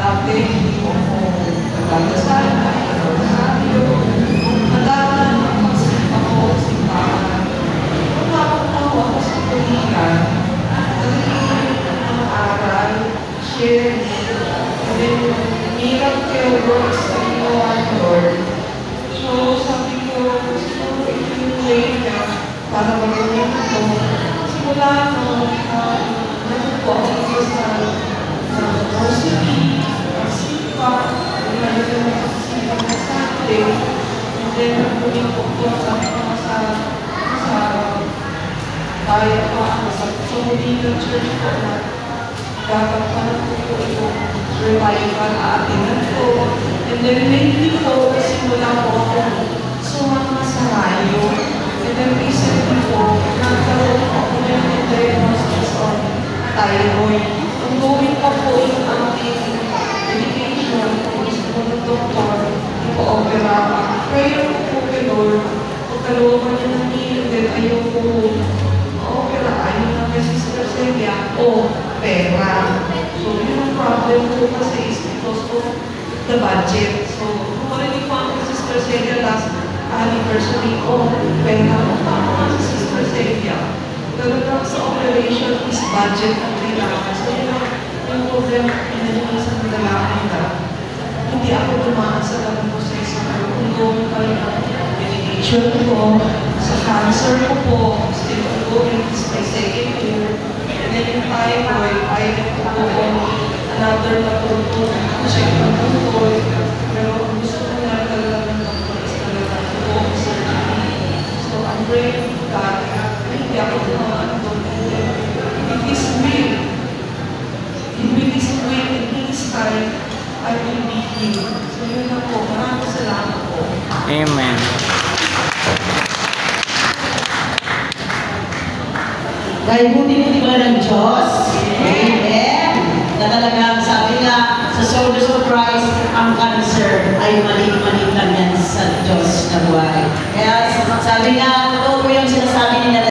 dati, hindi ko nagdadasal, nagdadasaryo, nadalan ang pagsipa ko, simbahan. Kung nakakatawa ako sa tulikan, nagiging ng aral, share, and then, miracle works in our Lord. So, sabi ko, siguro if you pray ka, para magaling ito, simula nagpo ako sa rosary, pagsipa, naglalagay ng pagsipa na Sunday, and then nagpunin ko po sa bayan ko ako sa Solino Church po na gagampanan ko po itong revival aatinan ko. And then lately po, simula po ako sumama sa rayo. And then recently po, nagkaroon po ako ng diagnosis on thyroid. Ongoing pa po yung ating medication kung gusto ko ng doktor, ipo-opera pa. Prayer ko po kay Lord, pagkalooban niya ng healing, then ayaw ko opera, ayaw na kay Sister Celia, o pera. So yun ang problem ko kasi is because of the budget. So kung marinig ko ang Sister Celia last anniversary, pera mo pa ako sa Sister Celia. Talagang sa operation is budget ang kailangan. So yun yung problema pinanisan ng dalangin na hindi ako dumaan sa ganang proseso. Kung gawin pa rin ang medication ko, sa cancer ko po, still ongoing, is my second year. And then yung thyroid, I have to go on another check ng doktor. Pero gusto ko na talaga ng doktor is talaga to go on surgery. So I'm praying to God na hindi ako dumaan doon. If His will, in His will, in His time, I will be healed. So yun na po. Maraming salamat po. Amen. Dahil buti-buti ba ng Diyos? Amen. Na talagang sabi nga sa soldiers of Christ, ang cancer ay maliit-maliit lang yan sa Diyos na buhay. Kaya sabi nga, totoo po yung sinasabi nila